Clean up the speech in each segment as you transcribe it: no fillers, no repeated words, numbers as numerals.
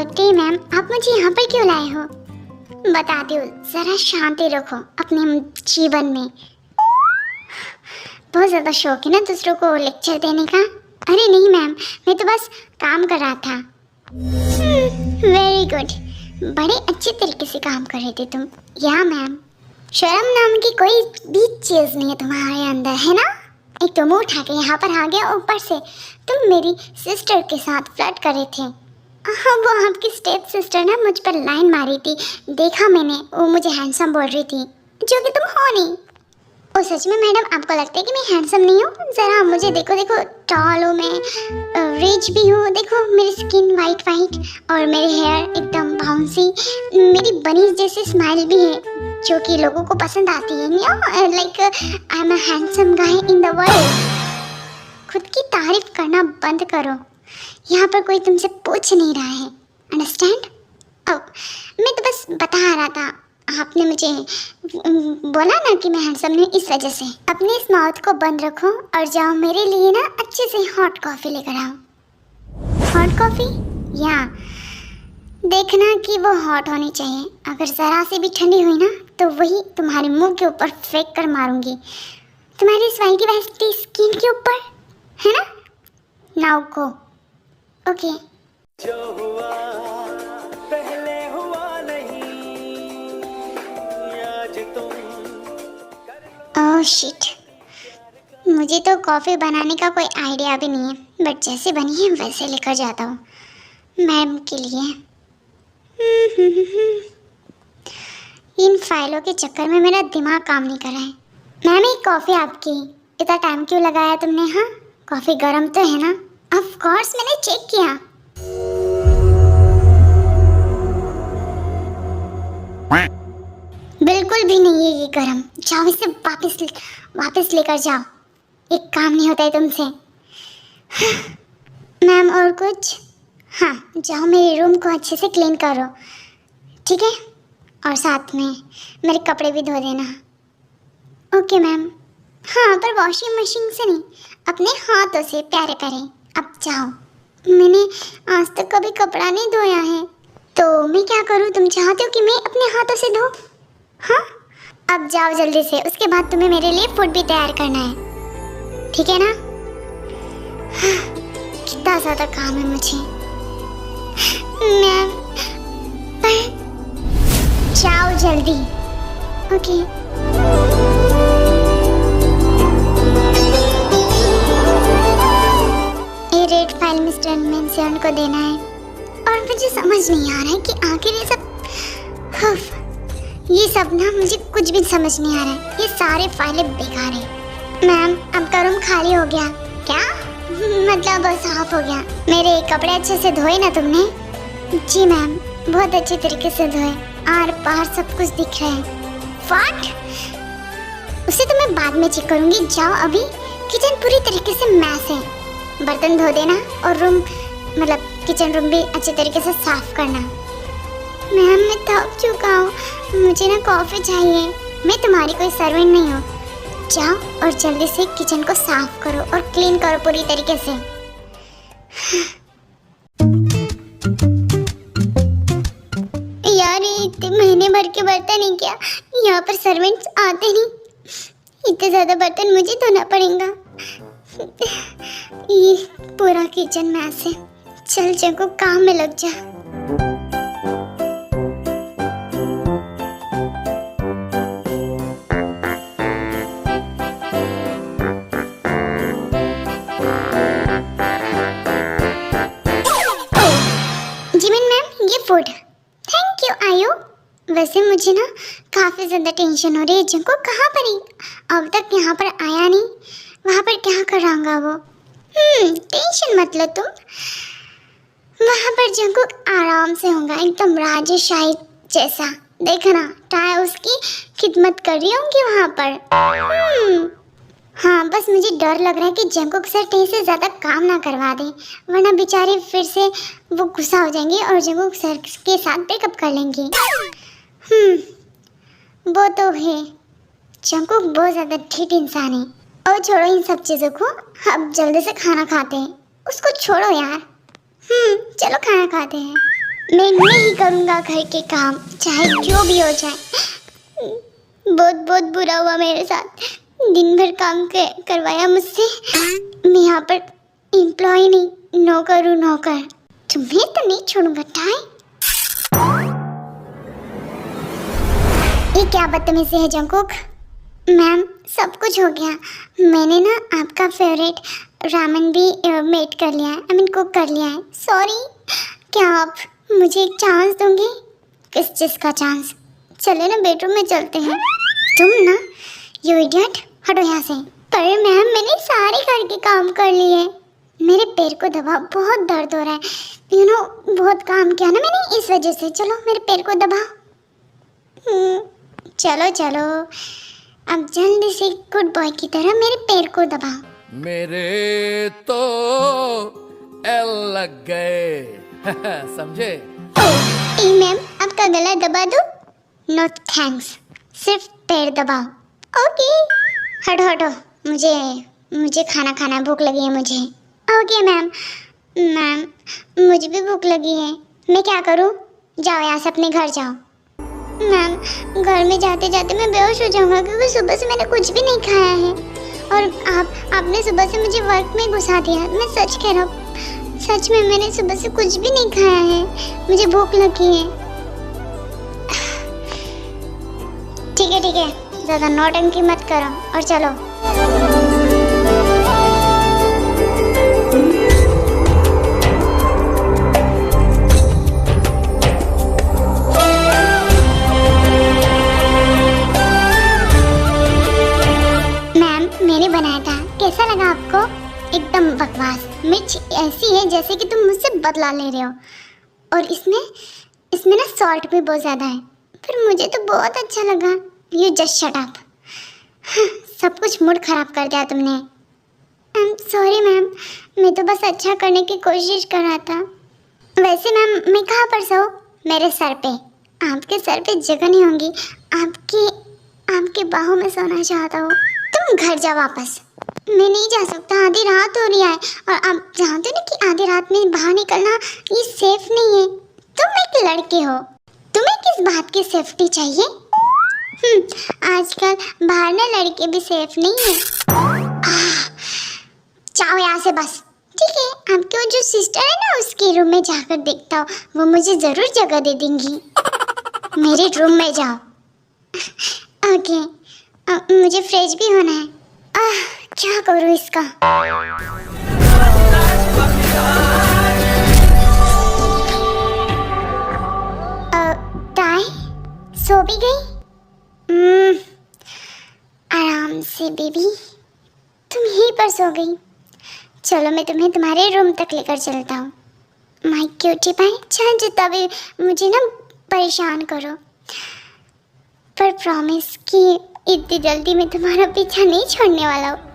T ma'am, आप मुझे यहाँ पर क्यों लाए हो? बताती हूँ, जरा शांति रखो अपने जीवन में। बहुत ज़्यादा शौक है ना दूसरों को लेक्चर देने का। अरे नहीं मैम, मैं तो बस काम कर रहा था। वेरी गुड, बड़े अच्छे तरीके से काम कर रहे थे तुम। या मैम, शर्म नाम की कोई भी चीज़ नहीं है तुम्हारे अंदर, है ना? एक तो मुंह उठा के यहाँ पर आ गया, ऊपर से तुम मेरी सिस्टर के साथ फ्लर्ट कर रहे थे। हाँ, वो आपकी स्टेप सिस्टर ना मुझ पर लाइन मारी थी, देखा मैंने। वो मुझे हैंडसम बोल रही थी, जो कि तुम हो नहीं। ओ सच में मैडम, आपको लगता है कि मैं हैंडसम नहीं हूँ? ज़रा मुझे देखो, देखो टॉल हूँ मैं, रिच भी हूँ। देखो मेरी स्किन वाइट वाइट और मेरे हेयर एकदम बाउंसी, मेरी बनी जैसी स्माइल भी है जो कि लोगों को पसंद आती है। Like I am a handsome guy in the world. खुद की तारीफ करना बंद करो, यहाँ पर कोई तुमसे पूछ नहीं रहा है, अंडरस्टैंड? अब मैं तो बस बता रहा था, आपने मुझे बोला ना कि मैं हैंडसम नहीं, इस वजह से। अपने इस माउथ को बंद रखो और जाओ मेरे लिए ना अच्छे से हॉट कॉफ़ी लेकर आओ। Hot coffee? या देखना कि वो हॉट होनी चाहिए। अगर ज़रा सी भी ठंडी हुई ना तो वही तुम्हारे मुंह के ऊपर फेंक कर मारूंगी, तुम्हारी इस वाइटी वाइटी स्किन के ऊपर, है ना? Now go. ओके। जो हुआ पहले हुआ नहीं, आज तुम। ओह शिट, मुझे तो कॉफ़ी बनाने का कोई आइडिया भी नहीं है, बट जैसे बनी है वैसे लेकर जाता हूँ मैम के लिए। इन फाइलों के चक्कर में मेरा दिमाग काम नहीं कर रहा है। मैम, एक कॉफ़ी आपकी। इतना टाइम क्यों लगाया तुमने? हाँ, कॉफ़ी गर्म तो है ना? ऑफ कोर्स, मैंने चेक किया। बिल्कुल भी नहीं है ये गर्म। जाओ इसे वापस लेकर जाओ। एक काम नहीं होता है तुमसे। मैम, और कुछ? हाँ, जाओ मेरे रूम को अच्छे से क्लीन करो, ठीक है? और साथ में मेरे कपड़े भी धो देना। Okay ma'am. हाँ, पर वॉशिंग मशीन से नहीं, अपने हाथों से प्यारे प्यारे। अब जाओ। मैंने आज तक कभी कपड़ा नहीं धोया है, तो मैं क्या करूँ? तुम चाहते हो कि मैं अपने हाथों से धो? हाँ, अब जाओ जल्दी से। उसके बाद तुम्हें मेरे लिए फूड भी तैयार करना है, ठीक है ना? हाँ, कितना ज़्यादा काम है मुझे मैम, पर जाओ जल्दी। ओके। ये रेड फाइल मिस्टर मेंशन को देना है, और मुझे समझ नहीं आ रहा है कि आखिर ये सब ना मुझे कुछ भी समझ नहीं आ रहा है। ये सारे फाइलें बेकार है। मैम, आपका रूम खाली हो गया क्या? मतलब साफ हो गया। मेरे कपड़े अच्छे से धोए ना तुमने? जी मैम, बहुत अच्छे तरीके से धोए, आर पार सब कुछ दिख रहा है। व्हाट? उसे तो मैं बाद में चेक करूंगी। जाओ अभी, किचन पूरी तरीके से मैस है, बर्तन धो देना और रूम मतलब किचन रूम भी अच्छे तरीके से साफ करना। मैम, मैं थक चुका हूँ, मुझे ना कॉफ़ी चाहिए। मैं तुम्हारी कोई सर्वेंट नहीं हूँ। जाओ और जल्दी से किचन को साफ करो और क्लीन करो पूरी तरीके से। यार, इतने महीने भर के बर्तन ही क्या, यहाँ पर सर्वेंट्स आते नहीं। इतने ज़्यादा बर्तन मुझे धोना पड़ेगा। ये पूरा किचन मैस है। चल जगो, काम में लग जा। जिमिन मैम, ये फूड। थैंक यू आयु। वैसे मुझे ना काफ़ी ज़्यादा टेंशन हो रही है। जंको कहाँ पर ही अब तक यहाँ पर आया नहीं, वहाँ पर क्या कर रहा होगा वो? टेंशन मत लो तुम, वहाँ पर जंको आराम से होगा, एकदम राजशाही जैसा। देखना, टाय उसकी खिदमत कर रही होंगी वहाँ पर। हाँ, बस मुझे डर लग रहा है कि जंको सर टे से ज़्यादा काम ना करवा दे, वरना बेचारे फिर से वो गुस्सा हो जाएंगे और जंको सर के साथ ब्रेकअप कर लेंगे। वो तो है, जंको बहुत ज़्यादा ठीक इंसान है। और छोड़ो इन सब चीज़ों को, अब जल्दी से खाना खाते हैं। उसको छोड़ो यार। चलो खाना खाते हैं। मैं नहीं करूँगा घर के काम, चाहे जो भी हो जाए। बहुत बहुत बुरा हुआ मेरे साथ, दिन भर काम करवाया मुझसे। मैं यहाँ पर एम्प्लॉय नहीं, नौकर हूँ, नौकर। तुम्हें तो नहीं छोड़ूंगा टाई। ये क्या बदतमीजी है जंकुक। मैम सब कुछ हो गया, मैंने ना आपका फेवरेट रामेन भी मेड कर लिया है, आई मीन कुक कर लिया है। सॉरी, क्या आप मुझे एक चांस दोगे? किस चीज़ का चांस? चले ना बेडरूम में चलते हैं। तुम ना यू इडियट, हटो यहाँ से। पर मैम मैंने सारे घर के काम कर लिए, मेरे पैर को दबा, बहुत दर्द हो रहा है। यू नो बहुत काम किया ना मैंने, इस वजह से। चलो मेरे पैर को दबा। चलो चलो, अब जल्दी से गुड बॉय की तरह मेरे पैर को दबाओ। मेरे तो एल लग गए समझे? ए मैम आपका गला दबा दूं? नो थैंक्स, सिर्फ पैर दबाओ। ओके हटो हटो, मुझे खाना खाना है, भूख लगी है मुझे। Okay ma'am. मैम मुझे भी भूख लगी है, मैं क्या करूं? जाओ यहाँ से, अपने घर जाओ। मैम घर में जाते जाते मैं बेहोश हो जाऊंगा, क्योंकि सुबह से मैंने कुछ भी नहीं खाया है। और आपने सुबह से मुझे वर्क में घुसा दिया। मैं सच कह रहा हूँ, सच में मैंने सुबह से कुछ भी नहीं खाया है, मुझे भूख लगी है। ठीक है, ज़्यादा नौटंकी मत करो और चलो। मैंने बनाया था, कैसा लगा आपको? एकदम बकवास। मिर्च ऐसी है जैसे कि तुम मुझसे बदला ले रहे हो। और इसमें ना सॉल्ट भी बहुत ज़्यादा है, पर मुझे तो बहुत अच्छा लगा। You just shut up. सब कुछ मूड खराब कर दिया तुमने। आई एम सॉरी मैम, मैं तो बस अच्छा करने की कोशिश कर रहा था। वैसे मैम मैं कहाँ पर सोऊं? मेरे सर पे। आपके सर पे जगह नहीं होंगी, आपके बाहों में सोना चाहता हूँ। तुम घर जाओ वापस। मैं नहीं जा सकता, आधी रात हो रही है, और आप जानते हो ना कि आधी रात में बाहर निकलना ये सेफ नहीं है। तुम एक लड़के हो, तुम्हें किस बात की सेफ्टी चाहिए? आजकल बाहर ना लड़के भी सेफ नहीं है। जाओ यहाँ से बस। ठीक है, आपकी वो जो सिस्टर है ना, उसके रूम में जाकर देखता हूँ, वो मुझे ज़रूर जगह दे देंगी। मेरे रूम में जाओ। ओके, मुझे फ्रेश भी होना है। क्या करूँ इसका? टाई सो भी गई? आराम से बेबी, तुम यहीं पर सो गई। चलो मैं तुम्हें तुम्हारे रूम तक लेकर चलता हूँ। माय क्यूटी पाई, चाहे जितना भी मुझे ना परेशान करो, पर प्रॉमिस कि इतनी जल्दी मैं तुम्हारा पीछा नहीं छोड़ने वाला हूँ।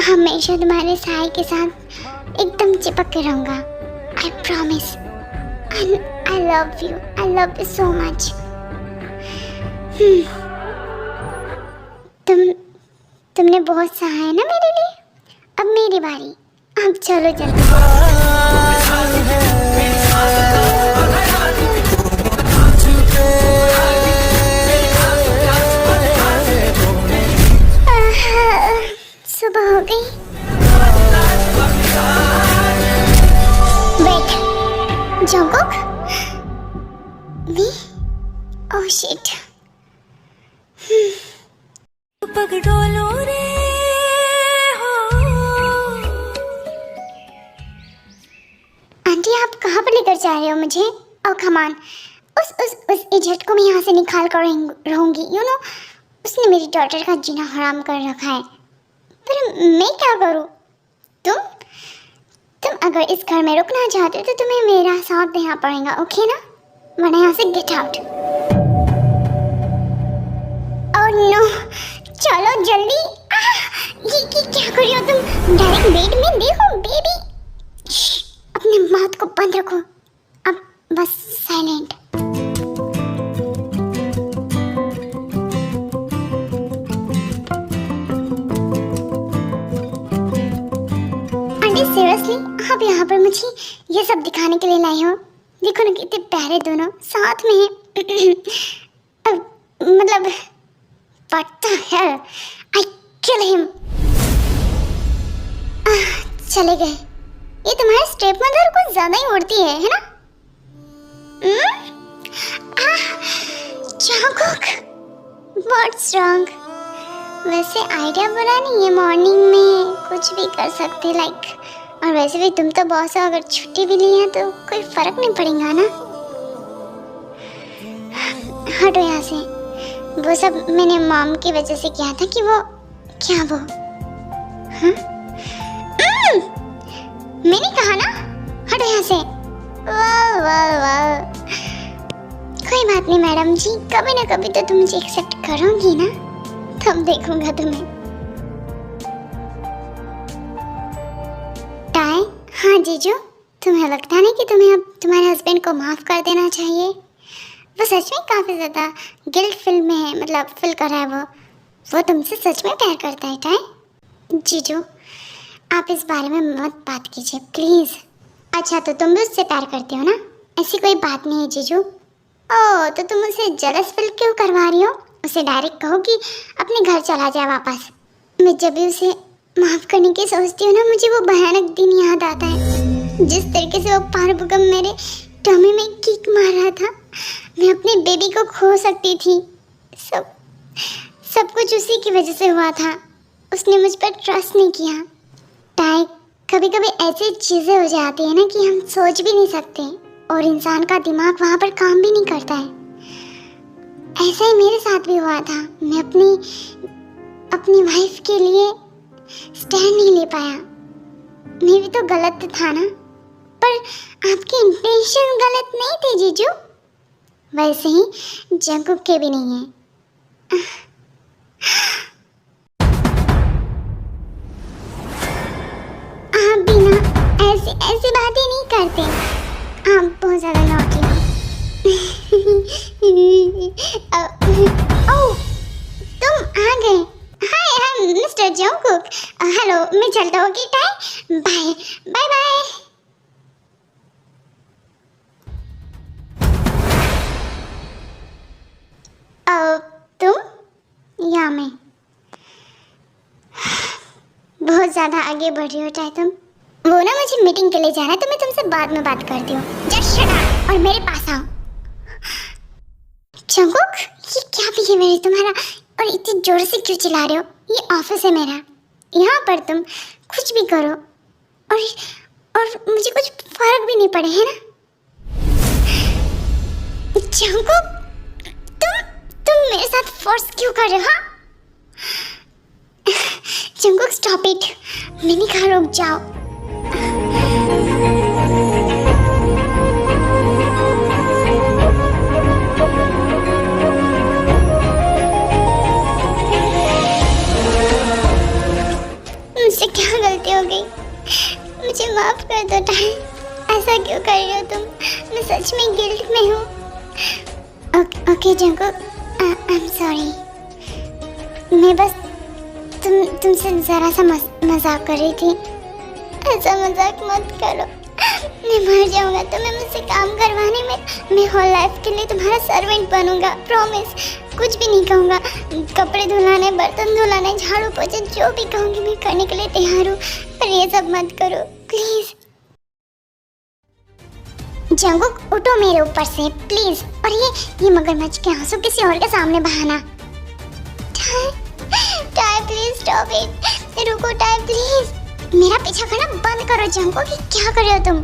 हमेशा तुम्हारे साए के साथ एकदम चिपक के रहूँगा। I promise. I love you so much. तुमने बहुत सहा है ना मेरे लिए। अब मेरी बारी, अब चलो सुबह हो गई। वेट, जंकुक, मी, ओह शिट। पगडोलो रे हो। आंटी आप कहाँ पर लेकर जा रहे हो मुझे? ओह कमान, उस इडियट को मैं यहाँ से निकाल कर रहूँगी। यू नो उसने मेरी डॉटर का जीना हराम कर रखा है, पर मैं क्या करूँ? तुम अगर इस घर में रुकना चाहते हो तो तुम्हें मेरा साथ देना पड़ेगा, ओके ना? वरना यहाँ से गेट आउट। ओह नो, चलो जल्दी। ये क्या कर रही हो तुम? डायरेक्ट बेड में देखो बेबी। अपने माउथ को बंद रखो, अब बस साइलेंट। आंटी सीरियसली आप यहाँ पर मुझे ये सब दिखाने के लिए लाए हो? देखो ना कितने प्यारे दोनों साथ में हैं। मतलब what the hell? I kill him. चले गए। ये तुम्हारे स्टेप मदर कुछ ज्यादा ही उड़ती है ना? Jungkook, what's wrong? वैसे आइडिया बुरा नहीं है, मॉर्निंग में कुछ भी कर सकते लाइक। और वैसे भी तुम तो बॉस हो, अगर छुट्टी भी ली है तो कोई फर्क नहीं पड़ेगा ना। हटो यहाँ से। वो सब मैंने मॉम की वजह से किया था कि वो क्या वो हाँ? मैंने कहा ना हटो यहाँ से। वाह वाह वाह, कोई बात नहीं मैडम जी, कभी ना कभी तो तुम मुझे एक्सेप्ट करोगी ना, तब देखूंगा तुम्हें। टाई, हाँ जीजू, तुम्हें लगता नहीं कि तुम्हें अब तुम्हारे हस्बैंड को माफ कर देना चाहिए? वो सच में काफी ज्यादा गिल्ट फील में है, मतलब फील कर रहा है वो तुमसे सच में प्यार करता है टाई। जीजू आप इस बारे में मत बात कीजिए प्लीज। अच्छा तो तुम भी उससे प्यार करते हो ना? ऐसी कोई बात नहीं है जीजू। ओह तो तुम उसे जेलस फील क्यों करवा रही हो? उसे डायरेक्ट कहो कि अपने घर चला जाए वापस। मैं जब भी उसे माफ करने की सोचती हूँ ना, मुझे वो भयानक दिन याद आता है जिस तरीके से वो पारभूकंप मेरे टमी में किक मार रहा था। मैं अपने बेबी को खो सकती थी। सब कुछ उसी की वजह से हुआ था। उसने मुझ पर ट्रस्ट नहीं किया। टाई, कभी कभी ऐसी चीज़ें हो जाती है ना कि हम सोच भी नहीं सकते और इंसान का दिमाग वहाँ पर काम भी नहीं करता है। ऐसा ही मेरे साथ भी हुआ था। मैं अपनी वाइफ के लिए स्टैंड नहीं ले पाया। मैं भी तो गलत था ना, पर आपकी इंटेंशन गलत नहीं थे जीजू। वैसे ही जंगकुक के भी नहीं है। आप भी ना ऐसी बातें नहीं करते। आप बहुत ज़्यादा नॉटी हो। ओह तुम आ गए। हाय मिस्टर जंगकुक। हेलो, मैं चलता हूँ कि टाई। Bye bye bye. तुम या मैं? बहुत ज़्यादा आगे बढ़ रही हो टाई तुम। वो ना मुझे मीटिंग के लिए जाना है तो मैं तुमसे बाद में बात करती हूँ। जस्ट शट अप और मेरे पास आओ। जंगकुक, ये क्या बिहेवियर है तुम्हारा और इतनी जोर से क्यों चिल्ला रहे हो? ये ऑफिस है मेरा, यहाँ पर तुम कुछ भी करो और मुझे कुछ फर्क भी नहीं पड़े, है ना? जंगकुक, तुम मेरे साथ फोर्स क्यों कर रहे हो? हाँ जंगकुक स्टॉप इट। मैंने कहा रुक जाओ। मुझसे क्या गलती हो गई? मुझे माफ कर दो टाई। ऐसा क्यों कर रही हो तुम? मैं सच में गिल्ट में हूँ। Okay Jungkook, I am sorry. मैं बस तुमसे जरा सा मजाक कर रही थी। ऐसा मजाक मत करो, मैं मर जाऊंगा तो मैं मुझसे काम करवाने में मैं होल लाइफ के लिए तुम्हारा सर्वेंट बनूंगा। प्रॉमिस, कुछ भी नहीं कहूँगा। कपड़े धुलाने, बर्तन धुलाने, झाड़ू पोछे जो भी कहूँगी मैं करने के लिए तैयार हूँ, पर ये सब मत करो प्लीज। जंगकुक उठो मेरे ऊपर से प्लीज। और ये मगरमच्छ के आंसू किसी और के सामने बहाना। Tie please stop it. रुको टाई प्लीज। मेरा पीछा करना बंद करो जंगकुक। क्या कर रहे हो तुम?